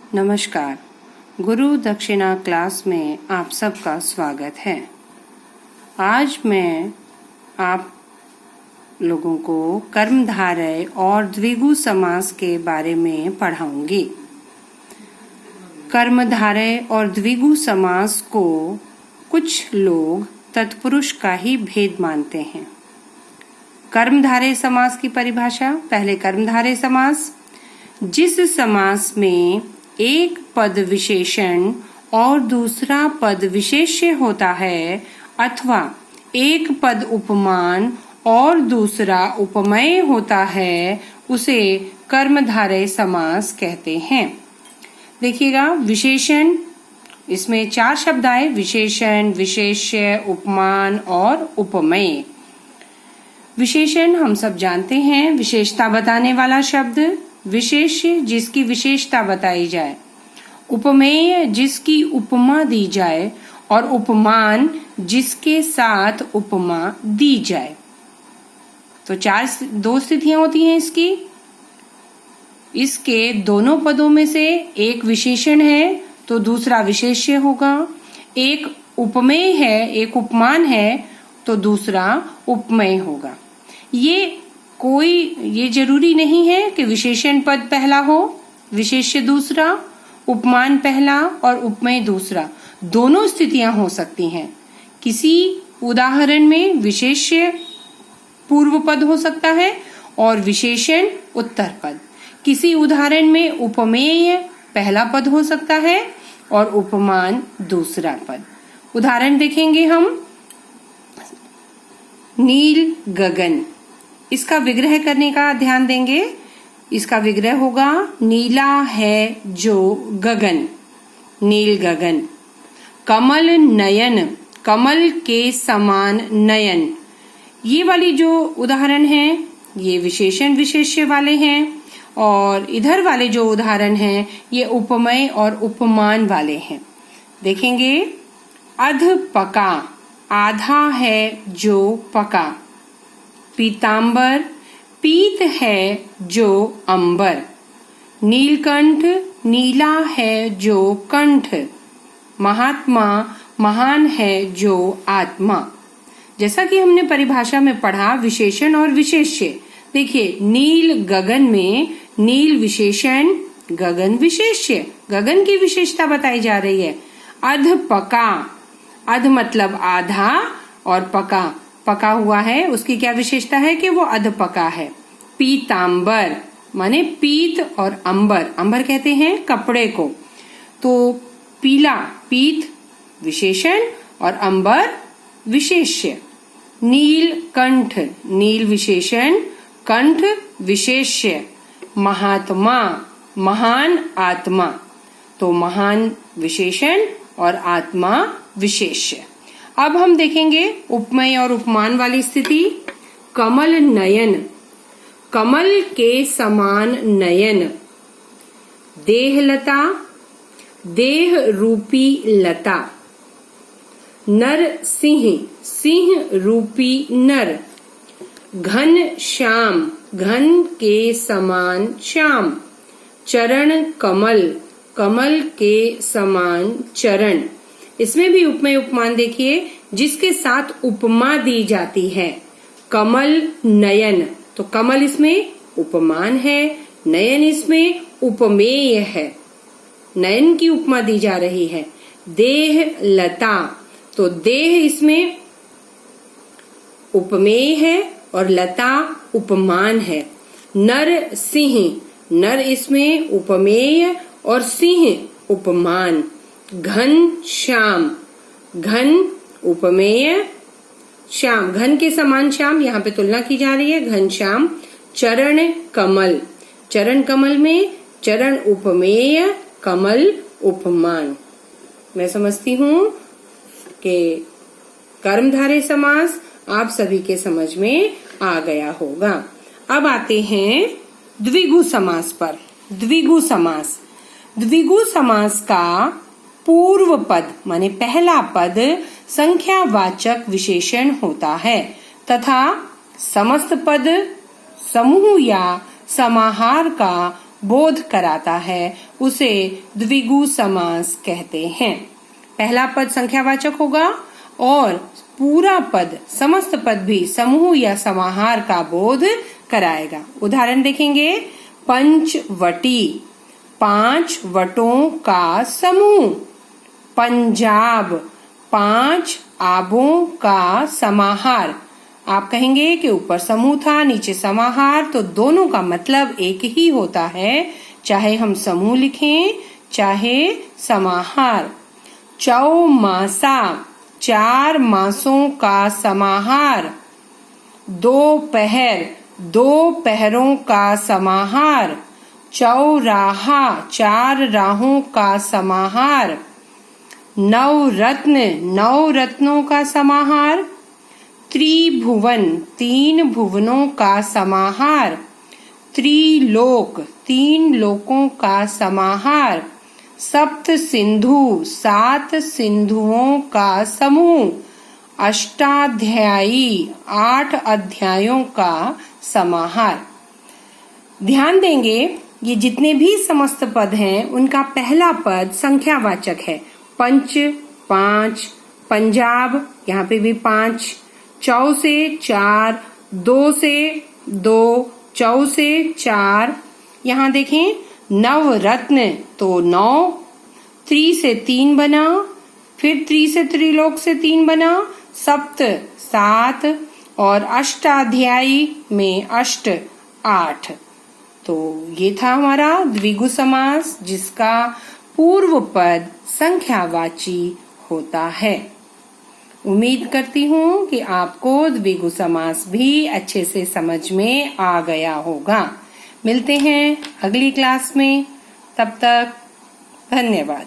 नमस्कार। गुरु दक्षिणा क्लास में आप सबका स्वागत है। आज मैं आप लोगों को कर्मधारय और द्विगु समास के बारे में पढ़ाऊंगी। कर्मधारय और द्विगु समास को कुछ लोग तत्पुरुष का ही भेद मानते हैं। कर्मधारय समास की परिभाषा। पहले कर्मधारय समास, जिस समास में एक पद विशेषण और दूसरा पद विशेष्य होता है अथवा एक पद उपमान और दूसरा उपमेय होता है, उसे कर्मधारय समास कहते हैं। देखिएगा, विशेषण, इसमें 4 शब्द आए: विशेषण, विशेष्य, उपमान और उपमेय। विशेषण हम सब जानते हैं, विशेषता बताने वाला शब्द। विशेष्य, जिसकी विशेषता बताई जाए। उपमेय, जिसकी उपमा दी जाए। और उपमान, जिसके साथ उपमा दी जाए। तो 2 स्थितियां होती हैं इसकी। इसके दोनों पदों में से एक विशेषण है तो दूसरा विशेष्य होगा। एक उपमेय है, एक उपमान है तो दूसरा उपमेय होगा। ये जरूरी नहीं है कि विशेषण पद पहला हो, विशेष्य दूसरा, उपमान पहला और उपमेय दूसरा। दोनों स्थितियां हो सकती हैं। किसी उदाहरण में विशेष्य पूर्व पद हो सकता है और विशेषण उत्तर पद। किसी उदाहरण में उपमेय पहला पद हो सकता है और उपमान दूसरा पद। उदाहरण देखेंगे हम। नील गगन, इसका विग्रह करने का ध्यान देंगे। इसका विग्रह होगा नीला है जो गगन, नील गगन। कमल नयन, कमल के समान नयन। ये वाली जो उदाहरण है ये विशेषण विशेष्य वाले हैं और इधर वाले जो उदाहरण हैं ये उपमेय और उपमान वाले हैं। देखेंगे, अध पका, आधा है जो पका। पीतांबर, पीत है जो अंबर। नीलकंठ, नीला है जो कंठ। महात्मा, महान है जो आत्मा। जैसा कि हमने परिभाषा में पढ़ा, विशेषण और विशेष्य। देखिए, नील गगन में नील विशेषण, गगन विशेष्य, गगन की विशेषता बताई जा रही है। अध पका, अध मतलब आधा और पका हुआ है, उसकी क्या विशेषता है कि वो अध पका है। पीतांबर माने पीत और अंबर, अंबर कहते हैं कपड़े को। तो पीला, पीत विशेषण और अंबर विशेष्य। नील कंठ, नील विशेषण, कंठ विशेष्य। महात्मा, महान आत्मा। तो महान विशेषण और आत्मा विशेष्य। अब हम देखेंगे उपमेय और उपमान वाली स्थिति। कमल नयन, कमल के समान नयन। देहलता, देह रूपी लता। नर सिंह, सिंह रूपी नर। घन श्याम, घन के समान श्याम। चरण कमल, कमल के समान चरण। इसमें भी उपमेय उपमान देखिए, जिसके साथ उपमा दी जाती है। कमल नयन, तो कमल इसमें उपमान है, नयन इसमें उपमेय है, नयन की उपमा दी जा रही है। देह लता, तो देह इसमें उपमेय है और लता उपमान है। नर सिंह, नर इसमें उपमेय और सिंह उपमान। घन श्याम, घन उपमेय, श्याम घन के समान श्याम, यहाँ पे तुलना की जा रही है, घन श्याम। चरण कमल, चरण कमल में चरण उपमेय, कमल उपमान। मैं समझती हूँ कि कर्मधारय समास आप सभी के समझ में आ गया होगा। अब आते हैं द्विगु समास पर। द्विगु समास, द्विगु समास का पूर्व पद माने पहला पद संख्यावाचक विशेषण होता है तथा समस्त पद समूह या समाहार का बोध कराता है उसे द्विगु समास कहते हैं। पहला पद संख्यावाचक होगा और पूरा पद समस्त पद भी समूह या समाहार का बोध कराएगा। उदाहरण देखेंगे। पंचवटी, 5 वटों का समूह। पंजाब, 5 आबों का समाहार। आप कहेंगे कि ऊपर समूह था नीचे समाहार, तो दोनों का मतलब एक ही होता है, चाहे हम समूह लिखें चाहे समाहार। चौमासा, 4 मासों का समाहार। दोपहर, 2 पहरों का समाहार। चौराहा, 4 राहों का समाहार। नवरत्न, 9 रत्नों का समाहार। त्रिभुवन, 3 भुवनों का समाहार। त्रिलोक, 3 लोकों का समाहार। सप्त सिंधु, 7 सिंधुओं का समूह। अष्टाध्यायी, 8 अध्यायों का समाहार। ध्यान देंगे, ये जितने भी समस्त पद हैं उनका पहला पद संख्यावाचक है। पंच, 5, पंजाब, यहाँ पे भी 5, चौ से 4, 2 से 2, चौ से 4। यहाँ देखें नवरत्न तो 9, 3 से 3 बना, फिर 3 से त्रिलोक से 3 बना, सप्त 7 और अष्टाध्यायी में अष्ट 8। तो ये था हमारा द्विगु समास जिसका पूर्व पद संख्यावाची होता है। उम्मीद करती हूँ कि आपको द्विगु समास भी अच्छे से समझ में आ गया होगा। मिलते हैं अगली क्लास में, तब तक धन्यवाद।